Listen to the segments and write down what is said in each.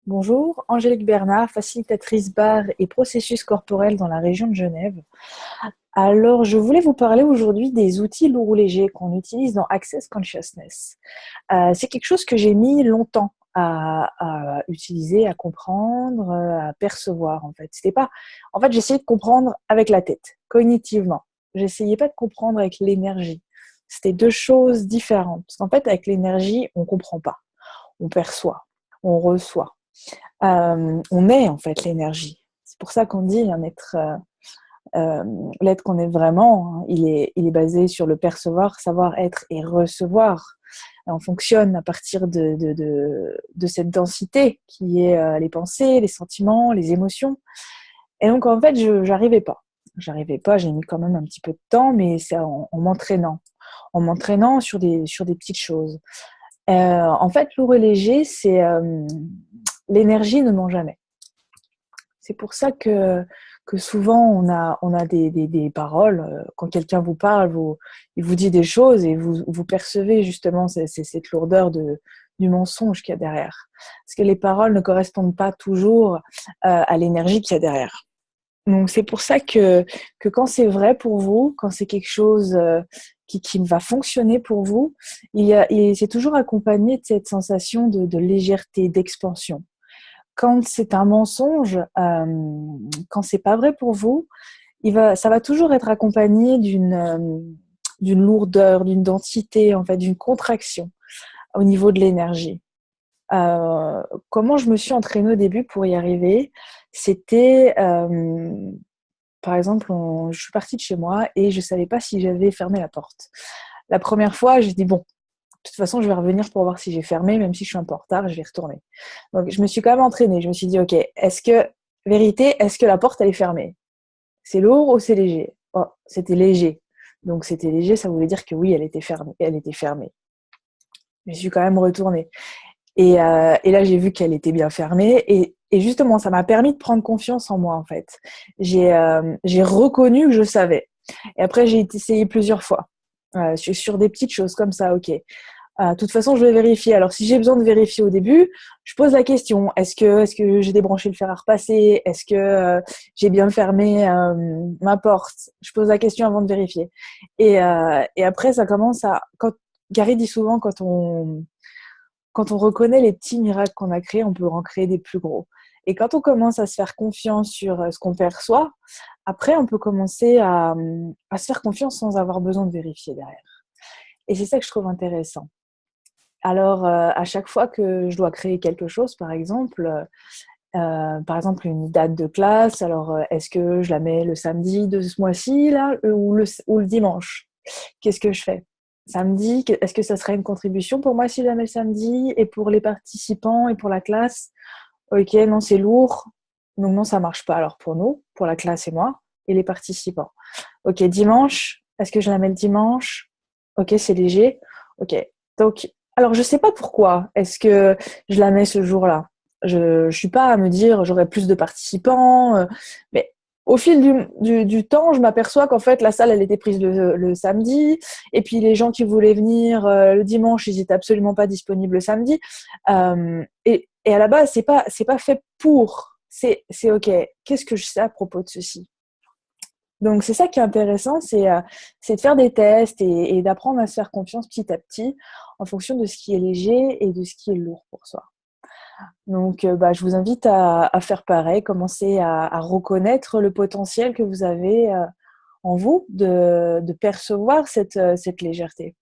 Bonjour, Angélique Bernard, facilitatrice barre et processus corporel dans la région de Genève. Alors, je voulais vous parler aujourd'hui des outils lourds ou légers qu'on utilise dans Access Consciousness. C'est quelque chose que j'ai mis longtemps à utiliser, à comprendre, à percevoir en fait. C'était pas, en fait, j'essayais de comprendre avec la tête, cognitivement. J'essayais pas de comprendre avec l'énergie. C'était deux choses différentes. Parce qu'en fait, avec l'énergie, on comprend pas, on perçoit, on reçoit. On est en fait l'énergie. C'est pour ça qu'on dit un être, l'être qu'on est vraiment, hein, il est basé sur le percevoir, savoir être et recevoir. Et on fonctionne à partir de cette densité qui est les pensées, les sentiments, les émotions. Et donc en fait, j'arrivais pas. J'arrivais pas, j'ai mis quand même un petit peu de temps, mais c'est en m'entraînant sur des petites choses. En fait, lourd et léger, c'est l'énergie ne ment jamais. C'est pour ça que souvent on a des paroles. Quand quelqu'un vous parle, il vous dit des choses et vous percevez justement cette lourdeur du mensonge qu'il y a derrière. Parce que les paroles ne correspondent pas toujours à l'énergie qu'il y a derrière. Donc c'est pour ça que quand c'est vrai pour vous, quand c'est quelque chose qui va fonctionner pour vous, c'est toujours accompagné de cette sensation de légèreté, d'expansion. Quand c'est un mensonge, quand c'est pas vrai pour vous, ça va toujours être accompagné d'une lourdeur, d'une densité, en fait, d'une contraction au niveau de l'énergie. Comment je me suis entraînée au début pour y arriver? C'était, par exemple, je suis partie de chez moi et je savais pas si j'avais fermé la porte. La première fois, j'ai dit bon, de toute façon, je vais revenir pour voir si j'ai fermé, même si je suis un peu en retard, je vais retourner. Donc, je me suis quand même entraînée. Je me suis dit, ok, est-ce que la porte, elle est fermée? C'est lourd ou c'est léger? Oh, c'était léger. Donc, c'était léger, ça voulait dire que oui, elle était fermée. Elle était fermée. Je suis quand même retournée. Et là, j'ai vu qu'elle était bien fermée. Et justement, ça m'a permis de prendre confiance en moi, en fait. J'ai reconnu que je savais. Et après, j'ai essayé plusieurs fois sur des petites choses comme ça. Ok. De toute façon, je vais vérifier. Alors, si j'ai besoin de vérifier au début, je pose la question. Est-ce que j'ai débranché le fer à repasser? Est-ce que j'ai bien fermé ma porte? Je pose la question avant de vérifier. Et après, ça commence à... Gary dit souvent, quand on reconnaît les petits miracles qu'on a créés, on peut en créer des plus gros. Et quand on commence à se faire confiance sur ce qu'on perçoit, après, on peut commencer à se faire confiance sans avoir besoin de vérifier derrière. Et c'est ça que je trouve intéressant. Alors, à chaque fois que je dois créer quelque chose, par exemple une date de classe, alors est-ce que je la mets le samedi de ce mois-ci là, ou le dimanche? Qu'est-ce que je fais? Samedi, est-ce que ça serait une contribution pour moi si je la mets le samedi et pour les participants et pour la classe? Ok, non, c'est lourd. Donc non, ça marche pas alors pour nous, pour la classe et moi, et les participants. Ok, dimanche, est-ce que je la mets le dimanche? Ok, c'est léger. Ok, donc, alors je sais pas pourquoi est-ce que je la mets ce jour-là. Je suis pas à me dire j'aurai plus de participants, mais au fil du temps, je m'aperçois qu'en fait la salle elle était prise le samedi, et puis les gens qui voulaient venir le dimanche, ils étaient absolument pas disponibles le samedi. Et à la base, c'est pas fait pour. C'est ok. Qu'est-ce que je sais à propos de ceci? Donc c'est ça qui est intéressant, c'est de faire des tests et d'apprendre à se faire confiance petit à petit en fonction de ce qui est léger et de ce qui est lourd pour soi. Donc bah, je vous invite à faire pareil, commencer à reconnaître le potentiel que vous avez en vous de percevoir cette légèreté.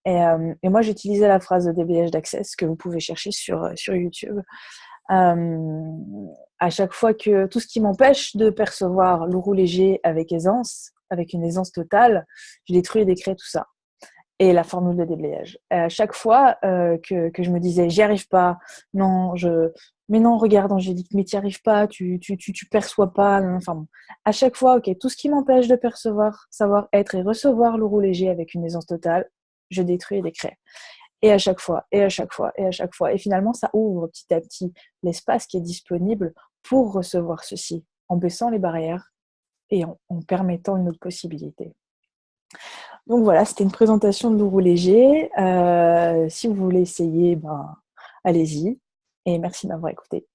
Et moi j'utilisais la phrase de DBH d'Access que vous pouvez chercher sur YouTube. Euh, à chaque fois que tout ce qui m'empêche de percevoir lourd ou léger avec aisance, avec une aisance totale, je détruis et décrée tout ça. Et la formule de déblayage. À chaque fois que je me disais, j'y arrive pas, non, mais non, regarde Angélique, mais tu n'y arrives pas, tu perçois pas, non, enfin bon. À chaque fois, ok, tout ce qui m'empêche de percevoir, savoir être et recevoir lourd ou léger avec une aisance totale, je détruis et décrée. Et à chaque fois, et à chaque fois, et à chaque fois. Et finalement, ça ouvre petit à petit l'espace qui est disponible pour recevoir ceci, en baissant les barrières et en permettant une autre possibilité. Donc voilà, c'était une présentation de Lourou Léger. Si vous voulez essayer, ben, allez-y. et merci de m'avoir écoutée.